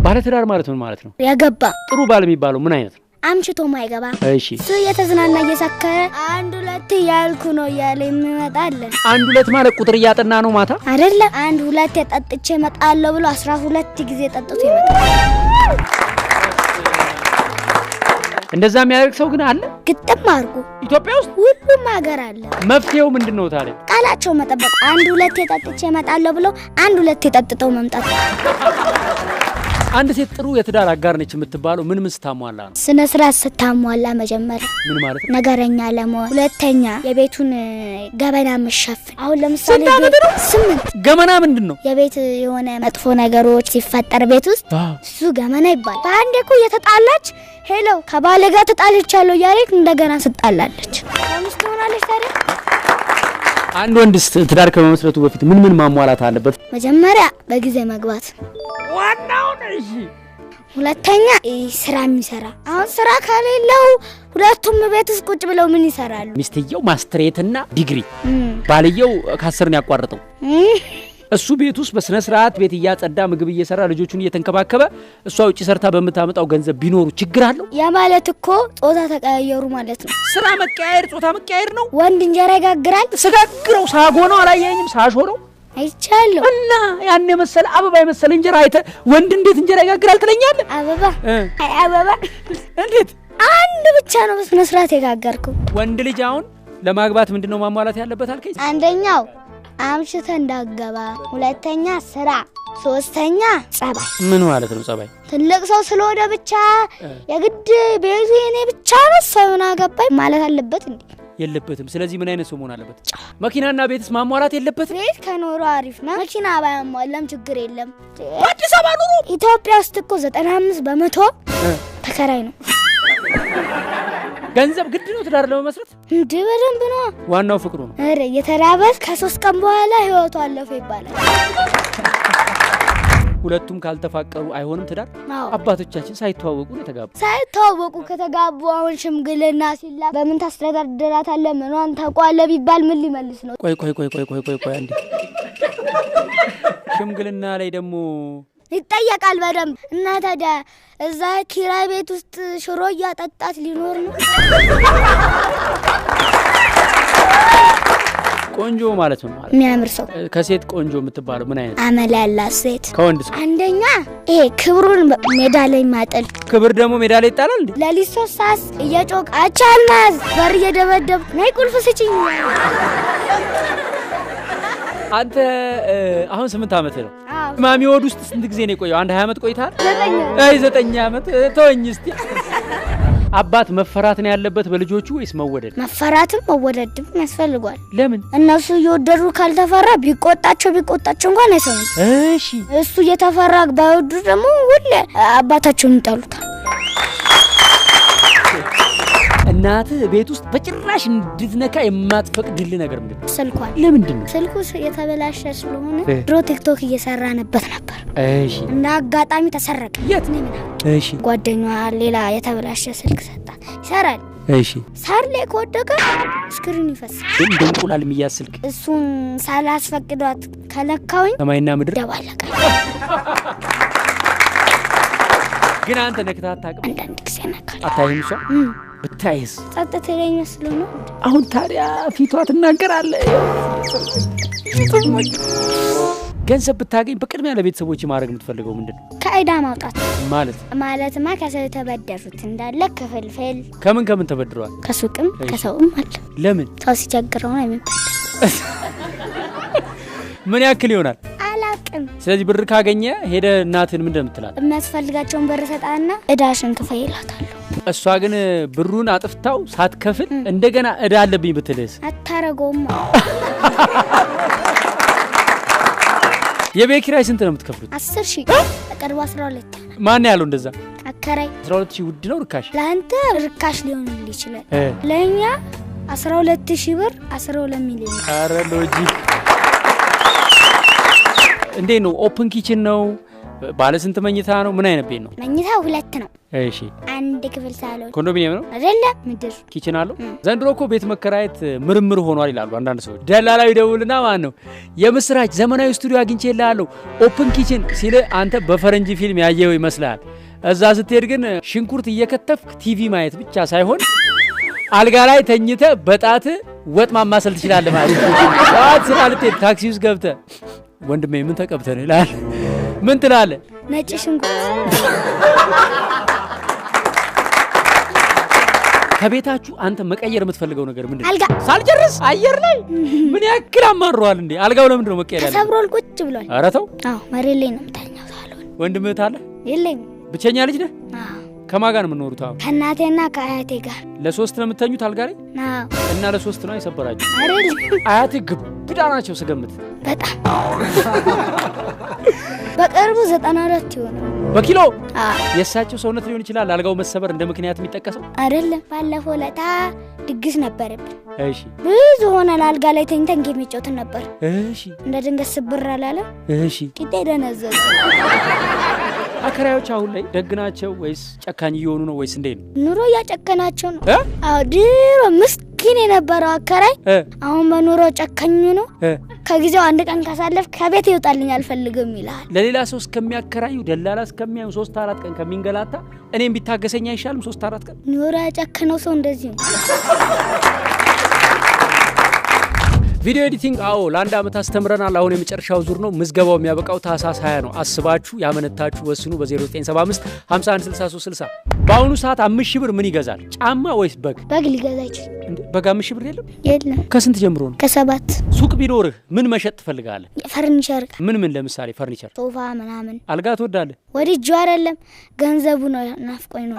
ባለ ትዳር ማለት ምን ማለት ነው? ያገባ ጥሩ ባል የሚባለው ምን አይነት ነው? አምሽቶ ማይገባ እሺ እሱ የተዝናና እየሰከረ አንድ ሁለት ያልኩ ነው ያለ የሚመጣል አንድ ሁለት ማለት ቁጥር እያጠና ነው ማታ አይደለ አንድ ሁለት ጠጥቼ መጣለው ብሎ 12 ጊዜ ጠጥቶ ይመጣል እንደዛ የሚያደርግ ሰው ግን አለ ግጥም አርጉ ኢትዮጵያ ውስጥ ሁሉም ሀገር አለ መፍትሄው ምንድነው ታዲያ ቃላቸው መጠበቅ አንድ ሁለት ጠጥቼ መጣለው ብሎ አንድ ሁለት ጠጥተው መምጣት አንድ ሴት ጥሩ የትዳር አጋር ነች የምትባለው ምን ስታሟላ ነው? ስነ ስርዓት ስታሟላ መጀመሪያ ምን ማለት ነው? ነገረኛ ለመሆን ሁለተኛ የቤቱን ገበና መሸፈን አሁን ለምሳሌ ስምንት ገመና ምንድነው? የቤት የሆነ መጥፎ ነገሮች ሲፈጠር ቤት ውስጥ እሱ ገመና ይባላል። በአንዴ እኮ የተጣላች ሄሎ ከባለ ጋር ተጣልቻለሁ ያለች እንደገና ስጣላለች ለምስት ሆናለች ታዲያ አንድ ወንድስ ትዳር ከመመስረቱ በፊት ምን ማሟላት አለበት? መጀመሪያ በጊዜ መግባት ዋናው ነው። እሺ ሁለተኛ ስራ የሚሰራ አሁን ስራ ካሌለው ሁለቱም ቤት ውስጥ ቁጭ ብለው ምን ይሰራሉ? ሚስትየው ማስተሬትና ዲግሪ ባልየው ካሰርን ያቋርጠው እሱ ቤት ውስጥ በስነ ስርዓት ቤት ያጸዳ ምግብ እየሰራ ልጆቹን እየተንከባከበ እሷ ውጪ ሰርታ በመታመጣው ገንዘብ ቢኖሩ ችግር አለው? ያ ማለት እኮ ጾታ ተቀያየሩ ማለት ነው። ስራ መቀያየር ጾታ መቀያየር ነው። ወንድ እንጀራ ይጋግራል ስጋግረው ሳጎ ነው አላየኝም ሳሾ ነው አይቻለሁ እና ያን የመሰለ አበባ የመሰለ እንጀራ አይተ ወንድ እንዴት እንጀራ ይጋግራል ትለኛለህ? አበባ እንዴት አንድ ብቻ ነው በስነ ስርዓት የጋገርከው? ወንድ ልጅ አሁን ለማግባት ምንድነው ማሟላት ያለበት አልከኝ? አንደኛው አምሽተ እንዳገባ፣ ሁለተኛ ስራ፣ ሶስተኛ ጸባይ። ምን ማለት ነው ጸባይ? ትልቅ ሰው ስለሆነ ብቻ የግድ ቤቱ የኔ ብቻ ነው ሰውና ገባይ ማለት አለበት እንዴ? የለበትም። ስለዚህ ምን አይነት ሰው መሆን አለበት? መኪናና ቤትስ ማሟላት የለበትም? ቤት ከኖሮ አሪፍ ነው። መኪና ባያሟላም ችግር የለም። አዲስ አበባ ኑሮ ኢትዮጵያ ውስጥ እኮ 95% ተከራይ ነው። ገንዘብ ግድ ነው ትዳር ለመመስረት እንዴ? በደንብ ነው። ዋናው ፍቅሩ ነው። አረ የተራበስ ከ3 ቀን በኋላ ህይወቱ አለፈ ይባላል። ሁለቱም ካልተፋቀሩ አይሆንም ትዳር። አባቶቻችን ሳይተዋወቁ ነው ተጋቡ። ሳይተዋወቁ ከተጋቡ አሁን ሽምግልና ሲላ በምን ታስተዳድራታለህ? ምኗን ታውቃለህ ቢባል ምን ሊመልስ ነው? ቆይ አንዴ ሽምግልና ላይ ደግሞ ይጠየቃል በደንብ እና ታዲያ እዛ ኪራይ ቤት ውስጥ ሽሮ ያጠጣት ሊኖር ነው? ቆንጆ ማለት ነው ማለት የሚያምር ሰው ከሴት ቆንጆ የምትባለው ምን አይነት አመል ያላት ሴት? ከወንድስ አንደኛ ይሄ ክብሩን ሜዳ ላይ ማጠል። ክብር ደግሞ ሜዳ ላይ ይጣላል እንዴ? ለሊት 3 ሰዓት እየጮክ አቻልማዝ በር እየደበደብ ነይ ቁልፍ ስጪኝ። አንተ አሁን 8 አመት ነው። ማሚ ወድ ውስጥ ስንት ጊዜ ነው የቆየው? አንድ 20 አመት ቆይታል? 9 አመት ተወኝ እስቲ። አባት መፈራት ነው ያለበት በልጆቹ ወይስ መወደድ? መፈራትም መወደድም ያስፈልጋል። ለምን? እነሱ እየወደዱ ካልተፈራ ቢቆጣቸው እንኳን አይሰሙም። እሺ እሱ እየተፈራ ባይወዱ ደግሞ ሁሌ አባታቸውን ይጣሉታል። እናት ቤት ውስጥ በጭራሽ እንድትነካ የማትፈቅድልህ ነገር ምንድን ነው? ስልኳን። ለምንድን ነው? ስልኩ የተበላሸ ስለሆነ ድሮ ቲክቶክ እየሰራንበት ነበር። እሺ እና አጋጣሚ ተሰረቀ። የት ነው ምን? እሺ ጓደኛዋ ሌላ የተበላሸ ስልክ ሰጣ። ይሰራል። እሺ ሳር ላይ ከወደቀ ስክሪን ይፈሳል። እንደ እንቁላል የሚያዝ ስልክ እሱን ሳላስፈቅዷት ከለካውኝ ሰማይና ምድር ደባለቀ። ግን አንተ ነክተህ አታውቅም? አንዳንድ ጊዜ ነካል። አታይም? እሷ ብታይስ ጸጥታ ላይ መስሎ ነው። አሁን ታዲያ ፊቷ ትናገራለህ። ገንዘብ ብታገኝ በቅድሚያ ለቤተሰቦች ማድረግ የምትፈልገው ምንድን ነው? ከዕዳ ማውጣት ማለትማ ከሰው የተበደሩት እንዳለ ክፍልፍል። ከምን ተበድሯል? ከሱቅም ከሰውም አለ። ለምን? ሰው ሲቸግረው ነው የሚበደር። ምን ያክል ይሆናል? አላቅም። ስለዚህ ብር ካገኘ ሄደ እናትን ምን እንደምትላት? የሚያስፈልጋቸውን ብር ሰጣና ዕዳሽን ክፈይ ይላታል። እሷ ግን ብሩን አጥፍታው ሳትከፍል እንደገና ዕዳ አለብኝ ብትልስ? አታረገውም። የቤት ኪራይ ስንት ነው የምትከፍሉት? 10,000 በቅርቡ 12። ማን ያለው እንደዛ? አከራይ። 12,000 ውድ ነው ርካሽ? ለአንተ ርካሽ ሊሆን ይችላል፣ ለኛ 12,000 ብር 12 ሚሊዮን። አረ ሎጂክ እንዴ ነው? ኦፕን ኪችን ነው ባለ ስንት መኝታ ነው? ምን አይነት ቤት ነው? መኝታ 2 ነው። እሺ አንድ ክፍል ሳሎን። ኮንዶሚኒየም ነው አይደለም? ምድር ኪችን አለው። ዘንድሮ እኮ ቤት መከራየት ምርምር ሆኗል ይላሉ አንዳንድ ሰዎች። ደላላው ይደውልና ማን ነው የምስራች ዘመናዊ ስቱዲዮ አግኝቼልሃለሁ ኦፕን ኪችን ሲል አንተ በፈረንጅ ፊልም ያየው ይመስላል። እዛ ስትሄድ ግን ሽንኩርት እየከተፍክ ቲቪ ማየት ብቻ ሳይሆን አልጋ ላይ ተኝተ በጣት ወጥ ማማሰል ትችላለህ ማለት ነው። ስራ ልትሄድ ታክሲ ውስጥ ገብተህ ወንድሜ ምን ተቀብተህ ነው ይላል። ምን ትላለህ? ነጭ ሽንኩርት። ከቤታችሁ አንተ መቀየር የምትፈልገው ነገር ምንድነው? አልጋ ሳልጨርስ አየር ላይ ምን ያክል አማሯል እንዴ? አልጋው ለምንድን ነው መቀየር ያለው? ተሰብሮል ቁጭ ብሏል። ኧረ ተው። አዎ መሬት ላይ ነው የምተኛው ሳሎን። ወንድምህ አለ? የለኝም። ብቸኛ ልጅ ነህ? አዎ። ከማን ጋር ነው የምትኖሩት? አሁን ከእናቴና ከአያቴ ጋር። ለ3 ነው የምትተኙት አልጋ ላይ? አዎ። እና ለ3 ነው የሰበራችሁ? አይደል? አያቴ ግብዳ ናቸው ስገምት። በጣም በቅርቡ 94 ይሆናል በኪሎ። አዎ። የእሳቸው ሰውነት ሊሆን ይችላል አልጋው መሰበር እንደ ምክንያት የሚጠቀሰው? አይደለም። ባለፈው ለታ ድግስ ነበረብን። እሺ። ብዙ ሆነን አልጋ ላይ ተኝተን ጌም እየጫወትን ነበር። እሺ። እንደ ድንገት ስብር አላለ። እሺ። ቂጤ ደነዘዘ። አከራዮች አሁን ላይ ደግ ናቸው ወይስ ጨካኝ እየሆኑ ነው ወይስ እንዴት ነው? ኑሮ እያጨከናቸው ነው። አዎ ድሮ ምስኪን የነበረው አከራይ አሁን በኑሮ ጨካኝ ነው። ከጊዜው አንድ ቀን ካሳለፍ ከቤት ይወጣልኝ አልፈልግም ይላል። ለሌላ ሰው እስከሚያከራዩ ደላላ እስከሚያዩ 3-4 ቀን ከሚንገላታ እኔም ቢታገሰኝ አይሻልም? 3-4 ቀን ኑሮ ያጨከነው ሰው እንደዚህ ነው። ቪዲዮ ኤዲቲንግ አዎ ለአንድ አመት አስተምረናል። አሁን የመጨረሻው ዙር ነው። ምዝገባው የሚያበቃው ታህሳስ 20 ነው። አስባችሁ ያመነታችሁ ወስኑ። በ0975 516360 በአሁኑ ሰዓት 5000 ብር ምን ይገዛል? ጫማ ወይስ በግ? በግ ሊገዛ ይችላል። በግ 5000 ብር የለም? የለም። ከስንት ጀምሮ ነው? ከ7 ሱቅ ቢኖርህ ምን መሸጥ ትፈልጋለህ? ፈርኒቸር። ምን ለምሳሌ ፈርኒቸር? ሶፋ ምናምን። አልጋ ትወዳለህ? ወዲጆ አይደለም ገንዘቡ ነው ናፍቆኝ ነው።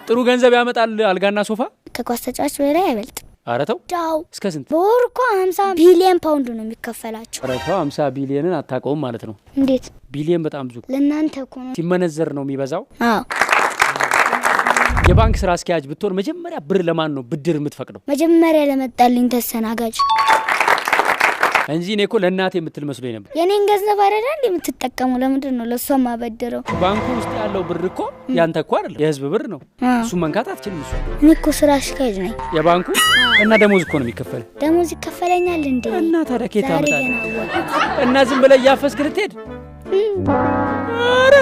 ጥሩ ገንዘብ ያመጣል አልጋና ሶፋ? ከኳስ ተጫዋች በላይ አይበልጥ። ኧረ ተው። ዳው እስከ ስንት? በወር እኮ 50 ቢሊዮን ፓውንድ ነው የሚከፈላቸው። ኧረ ተው 50 ቢሊዮንን አታውቀውም ማለት ነው። እንዴት? ቢሊዮን በጣም ብዙ ለእናንተ እኮ ነው ሲመነዘር ነው የሚበዛው። አዎ። የባንክ ስራ አስኪያጅ ብትሆን መጀመሪያ ብር ለማን ነው ብድር የምትፈቅደው? መጀመሪያ ለመጣልኝ ተሰናጋጅ እንጂ እኔ እኮ ለእናቴ የምትል መስሎኝ ነበር። የኔን ገንዘብ አይደል እንዴ የምትጠቀመው? ለምንድን ነው ለሷ ማበደረው? ባንኩ ውስጥ ያለው ብር እኮ ያንተ እኮ አይደል፣ የህዝብ ብር ነው። እሱ መንካት አትችልም። እሱ እኔ እኮ ስራ አስኪያጅ ነኝ የባንኩ። እና ደሞዝ እኮ ነው የሚከፈል። ደሞዝ ይከፈለኛል እንዴ? እና ታዲያ ከየት አመጣለህ? እና ዝም ብለህ እያፈስክ ልትሄድ? ኧረ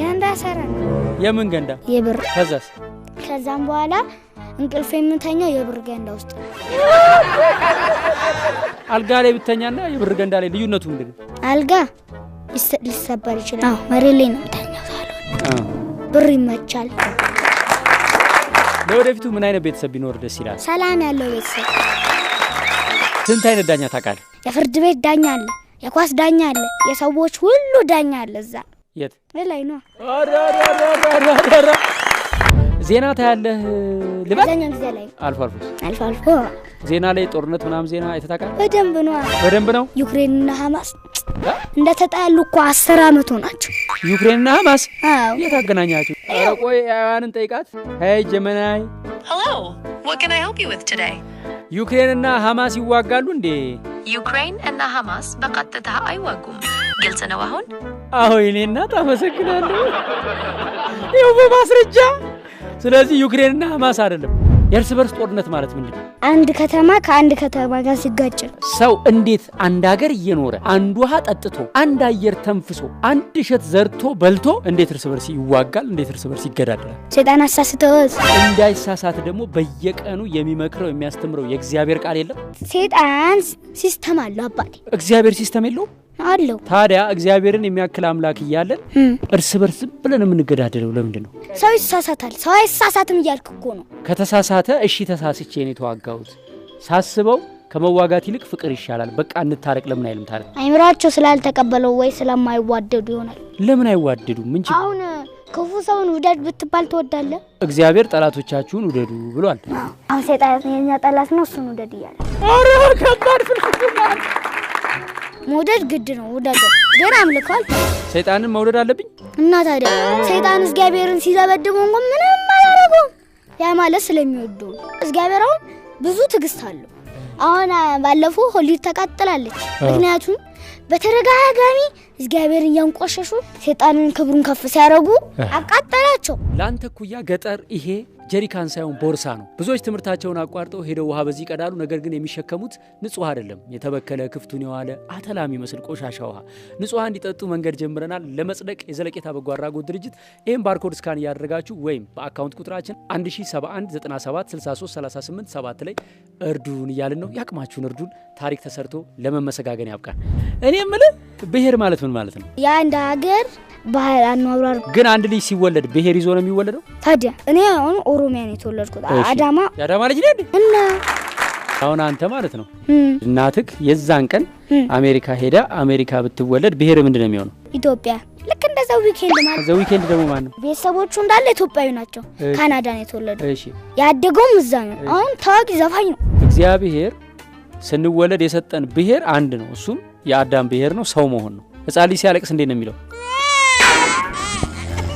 ገንዳ ሰራ። የምን ገንዳ? የብር። ከዛም በኋላ እንቅልፍ የምተኛው የብር ገንዳ ውስጥ። አልጋ ላይ ብተኛና የብር ገንዳ ላይ ልዩነቱ ምንድን ነው? አልጋ ሊሰበር ይችላል። አዎ መሬት ላይ ነው የምተኛው ሳሎን። ብር ይመቻል። ለወደፊቱ ምን አይነት ቤተሰብ ቢኖር ደስ ይላል? ሰላም ያለው ቤተሰብ። ስንት አይነት ዳኛ ታውቃለህ? የፍርድ ቤት ዳኛ አለ፣ የኳስ ዳኛ አለ፣ የሰዎች ሁሉ ዳኛ አለ። እዛ የት ላይ ነው? ዜና ታያለህ? ለበዛኛው ጊዜ ላይ አልፎ አልፎ ዜና ላይ ጦርነት ምናምን ዜና አይተታቃል? በደንብ ነው። ዩክሬንና ሐማስ እንደተጣሉ እኮ 10 አመት ሆናቸው። ዩክሬንና ሐማስ? አዎ። የታገናኛችሁ? ኧረ ቆይ አያዋንን ጠይቃት። ሄይ ጀመናይ። Hello. What can I help you with today? ዩክሬንና ሐማስ ይዋጋሉ እንዴ? ዩክሬን እና ሐማስ በቀጥታ አይዋጉም። ግልጽ ነው አሁን? አዎ እኔና ታመሰግናለሁ። ይኸው በማስረጃ። ስለዚህ ዩክሬንና ሐማስ አይደለም። የእርስ በርስ ጦርነት ማለት ምንድነው? አንድ ከተማ ከአንድ ከተማ ጋር ሲጋጭ ሰው እንዴት አንድ ሀገር እየኖረ አንድ ውሃ ጠጥቶ አንድ አየር ተንፍሶ አንድ እሸት ዘርቶ በልቶ እንዴት እርስ በርስ ይዋጋል? እንዴት እርስ በርስ ይገዳደላል? ሰይጣን አሳስተውስ እንዳይሳሳት ደግሞ በየቀኑ የሚመክረው የሚያስተምረው የእግዚአብሔር ቃል የለም? ሰይጣን ሲስተም አለው አባቴ። እግዚአብሔር ሲስተም የለው አለው። ታዲያ እግዚአብሔርን የሚያክል አምላክ እያለን እርስ በርስ ብለን የምንገዳደለው ለምንድን ነው? ሰው ይሳሳታል። ሰው አይሳሳትም እያልክ እኮ ነው። ከተሳሳተ እሺ ተሳስቼ ነው የተዋጋሁት ሳስበው ከመዋጋት ይልቅ ፍቅር ይሻላል፣ በቃ እንታረቅ ለምን አይልም? ታዲያ አይምራቸው ስላልተቀበለው ወይ ስለማይዋደዱ ይሆናል። ለምን አይዋደዱም? ምን ችግር? አሁን ክፉ ሰውን ውደድ ብትባል ትወዳለህ? እግዚአብሔር ጠላቶቻችሁን ውደዱ ብሏል። አሁን ሰይጣን የኛ ጠላት ነው፣ እሱን ውደድ ይላል። ኧረ ከባድ ፍልስፍና። መውደድ ግድ ነው፣ ውደድ። ግን አምልኳል። ሰይጣንን መውደድ አለብኝ እና ታዲያ ሰይጣን እግዚአብሔርን ሲዘበድበው እንኳን ምንም አላደረገውም። ያ ማለት ስለሚወደው እግዚአብሔር አሁን ብዙ ትዕግስት አለው። አሁን ባለፈው ሆሊድ ተቃጥላለች። ምክንያቱም በተረጋጋሚ እግዚአብሔርን ያንቆሸሹ ሰይጣንን ክብሩን ከፍ ሲያረጉ አቃጠላቸው። ላንተ ኩያ ገጠር ይሄ ጀሪካን ሳይሆን ቦርሳ ነው። ብዙዎች ትምርታቸውን አቋርጠው ሄደው ውሃ በዚህ ቀዳሉ። ነገር ግን የሚሸከሙት ንጹህ አይደለም። የተበከለ ክፍቱን የዋለ አተላሚ መስል ቆሻሻ ውሃ ንጹህ እንዲጠጡ መንገድ ጀምረናል። ለመጽደቅ የዘለቄታ በጎ አድራጎት ድርጅት ይሄን ባርኮድ ስካን ያደረጋችሁ ወይም በአካውንት ቁጥራችን 1071976338 ላይ እርዱን እያልን ነው። ያቅማችሁን እርዱን። ታሪክ ተሰርቶ ለመመሰጋገን ያብቃን። እኔ የምልህ ብሔር ማለት ምን ማለት ነው? ያ እንደ ሀገር ባህል አኗኗር። ግን አንድ ልጅ ሲወለድ ብሔር ይዞ ነው የሚወለደው? ታዲያ እኔ አሁን ኦሮሚያ ነው የተወለድኩት። አዳማ ልጅ ነኝ እና አሁን አንተ ማለት ነው እናትክ የዛን ቀን አሜሪካ ሄዳ አሜሪካ ብትወለድ ብሔር ምንድን ነው የሚሆነው? ኢትዮጵያ። ልክ እንደዛው ዊኬንድ ማለት ዘ ዊኬንድ ደግሞ ማን ነው? ቤተሰቦቹ እንዳለ ኢትዮጵያዊ ናቸው። ካናዳ ነው የተወለደው። እሺ ያደገውም እዛ ነው። አሁን ታዋቂ ዘፋኝ ነው። እግዚአብሔር ስንወለድ የሰጠን ብሔር አንድ ነው። እሱም የአዳም ብሔር ነው፣ ሰው መሆን ነው። ሕፃን ልጅ ሲያለቅስ እንዴት ነው የሚለው?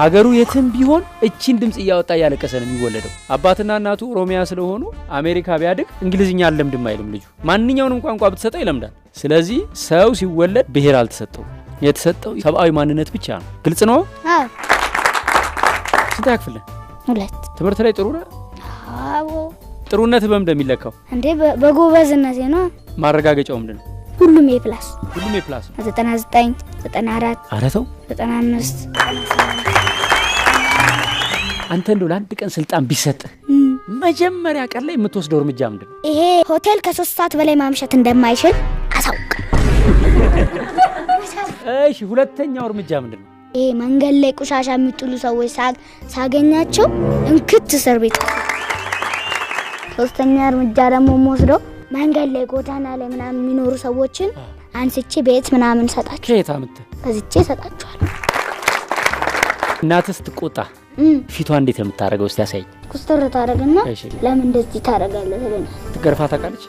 አገሩ የትም ቢሆን እቺን ድምጽ እያወጣ ያለቀሰ ነው የሚወለደው። አባትና እናቱ ኦሮሚያ ስለሆኑ አሜሪካ ቢያድግ እንግሊዝኛ አልለምድም አይልም ልጁ። ማንኛውንም ቋንቋ ብትሰጠው ይለምዳል። ስለዚህ ሰው ሲወለድ ብሔር አልተሰጠው፣ የተሰጠው ሰብአዊ ማንነት ብቻ ነው። ግልጽ ነው? አዎ። ስንት ያክፍል? 2 ትምህርት ላይ ጥሩ ነህ? አዎ። ጥሩነት በምን እንደሚለካው? እንዴ በጎበዝነት ነው። ማረጋገጫው ምንድነው? ሁሉም ኤፕላስ 99 94 አረተው 95 አንተ እንደው ለአንድ ቀን ስልጣን ቢሰጥ መጀመሪያ ቀን ላይ የምትወስደው እርምጃ ምንድነው? ይሄ ሆቴል ከ3 ሰዓት በላይ ማምሸት እንደማይችል አሳውቅ። እሺ ሁለተኛው እርምጃ ምንድነው? ይሄ መንገድ ላይ ቆሻሻ የሚጥሉ ሰዎች ሳገኛቸው እንክት እስር ቤት። ሶስተኛ እርምጃ ደግሞ ወስደው መንገድ ላይ ጎዳና ላይ ምናምን የሚኖሩ ሰዎችን አንስቼ ቤት ምናምን ሰጣቸው። ከየት አመጣ? ከዚቼ ሰጣቸዋል። እናትስ ትቆጣ ፊቷ እንዴት የምታረገው እስቲ ያሳይ። ኩስተር ታረጋና ለምን እንደዚህ ታረጋለህ ትለኝ። ትገርፋ ታውቃለች?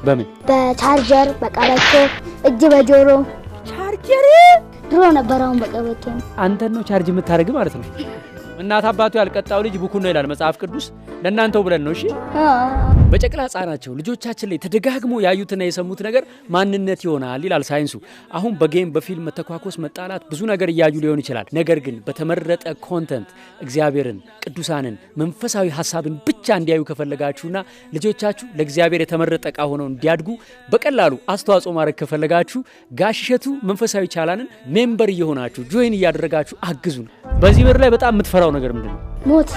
በምን? በቻርጀር፣ በቀበቶ፣ እጅ በጆሮ ቻርጀር ድሮ ነበር። አሁን በቀበቶ። አንተ ነው ቻርጅ የምታረግ ማለት ነው። እናት አባቱ ያልቀጣው ልጅ ቡኩን ነው ይላል መጽሐፍ ቅዱስ። ለእናንተው ብለን ነው። እሺ በጨቅላ ህጻናቸው ልጆቻችን ላይ ተደጋግሞ ያዩትና የሰሙት ነገር ማንነት ይሆናል ይላል ሳይንሱ። አሁን በጌም በፊልም መተኳኮስ መጣላት ብዙ ነገር እያዩ ሊሆን ይችላል። ነገር ግን በተመረጠ ኮንተንት እግዚአብሔርን፣ ቅዱሳንን፣ መንፈሳዊ ሐሳብን ብቻ እንዲያዩ ከፈለጋችሁና ልጆቻችሁ ለእግዚአብሔር የተመረጠ ዕቃ ሆነው እንዲያድጉ በቀላሉ አስተዋጽኦ ማድረግ ከፈለጋችሁ ጋሽ እሸቱ መንፈሳዊ ቻናልን ሜምበር እየሆናችሁ ጆይን እያደረጋችሁ አግዙን። በዚህ በር ላይ በጣም የምትፈራው ነገር ምንድነው? ሞት።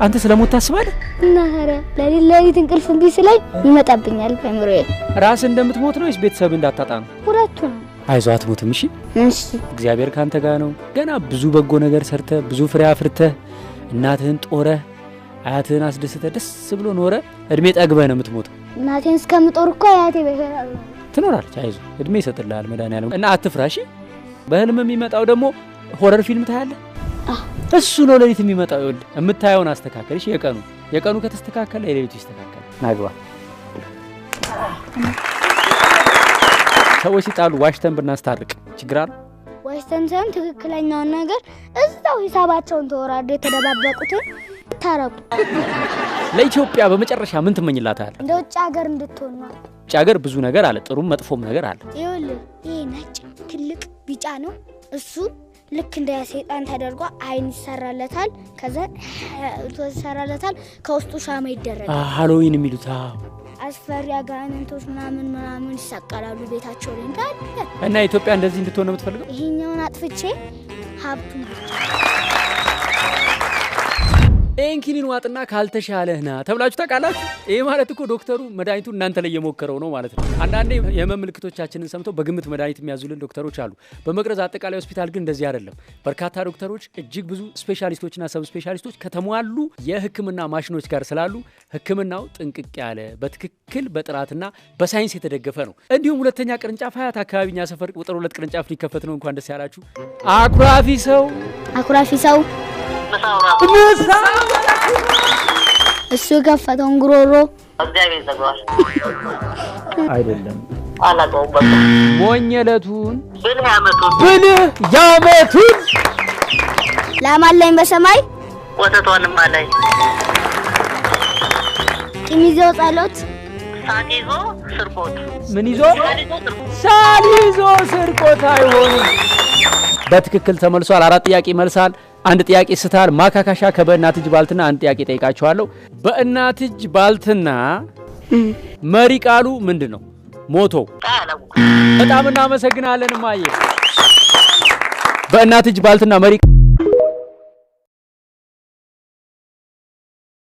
አንተ ስለሞት ታስባለህ? እና ሀረ ለሊት እንቅልፍ እምቢ ሲለኝ ይመጣብኛል በአእምሮዬ። ራስ እንደምትሞት ነው ወይስ ቤተሰብ እንዳታጣ ነው? ሁለቱም። አይዞህ አትሞትም። እሺ እሺ። እግዚአብሔር ካንተ ጋር ነው። ገና ብዙ በጎ ነገር ሰርተህ ብዙ ፍሬ አፍርተህ እናትህን ጦረህ አያትህን አስደስተህ ደስ ብሎ ኖረ እድሜ ጠግበህ ነው የምትሞተው። እናቴን እስከምጦር እኮ አያቴ በሰላም ትኖራለች። አይዞህ እድሜ ይሰጥልሃል መድኃኒዓለም። እና አትፍራ እሺ። በህልም የሚመጣው ደግሞ ሆረር ፊልም ታያለህ? እሱ ነው ሌሊት የሚመጣው። ይኸውልህ የምታየውን አስተካከል እሺ። የቀኑ ከተስተካከለ የሌሊቱ ይስተካከል። ናግባ ሰዎች ሲጣሉ ዋሽተን ብናስታርቅ ችግር አለ? ዋሽተን ሳይሆን ትክክለኛውን ነገር እዛው ሂሳባቸውን ተወራርደው የተደባበቁትን ታረቁ። ለኢትዮጵያ በመጨረሻ ምን ትመኝላታለህ? እንደ ውጭ ሀገር እንድትሆን ነው። ውጭ ሀገር ብዙ ነገር አለ፣ ጥሩም መጥፎም ነገር አለ። ይኸውልህ ይሄ ነጭ ትልቅ ቢጫ ነው። እሱ ልክ እንደ ሰይጣን ተደርጎ አይን ይሰራለታል። ከዛ ይሰራለታል። ከውስጡ ሻማ ይደረጋል። ሃሎዊን የሚሉት አስፈሪ አጋንንቶች ምናምን ይሰቀላሉ ቤታቸው ላይ እንዳለ። እና ኢትዮጵያ እንደዚህ እንድትሆን ነው የምትፈልገው? ይሄኛውን አጥፍቼ ሀብቱን ኤንኪኒን ዋጥና ካልተሻለህና ተብላችሁ ታውቃላችሁ? ይሄ ማለት እኮ ዶክተሩ መድኃኒቱ እናንተ ላይ የሞከረው ነው ማለት ነው። አንዳንዴ የህመም ምልክቶቻችንን ሰምተው በግምት መድኃኒት የሚያዙልን ዶክተሮች አሉ። በመቅረዝ አጠቃላይ ሆስፒታል ግን እንደዚህ አይደለም። በርካታ ዶክተሮች፣ እጅግ ብዙ ስፔሻሊስቶችና ሰብ ስፔሻሊስቶች ከተሟሉ የህክምና ማሽኖች ጋር ስላሉ ህክምናው ጥንቅቅ ያለ በትክክል በጥራትና በሳይንስ የተደገፈ ነው። እንዲሁም ሁለተኛ ቅርንጫፍ ሀያት አካባቢኛ ሰፈር ቁጥር 2 ቅርንጫፍ ሊከፈት ነው። እንኳን ደስ ያላችሁ። አኩራፊ ሰው እሱ የከፈተውን ጉሮሮ እግዚአብሔር ዘግቷል። አይደለም አላውቀውም። በቃ ሞኝለቱን ብልህ ያመቱን ላማለኝ በሰማይ ወተቷንም አላይ ቂም ይዘው ጸሎት ሳሊዞ ስርቆት ምን ይዞ ሳሊዞ ስርቆት አይሆንም። በትክክል ተመልሷል። 4 ጥያቄ መልሳል። 1 ጥያቄ ስታል። ማካካሻ ከበእናት እጅ ባልትና 1 ጥያቄ ጠይቃችኋለሁ። በእናት እጅ ባልትና መሪ ቃሉ ምንድነው? ሞቶ። በጣም እናመሰግናለን ማየ። በእናት እጅ ባልትና መሪ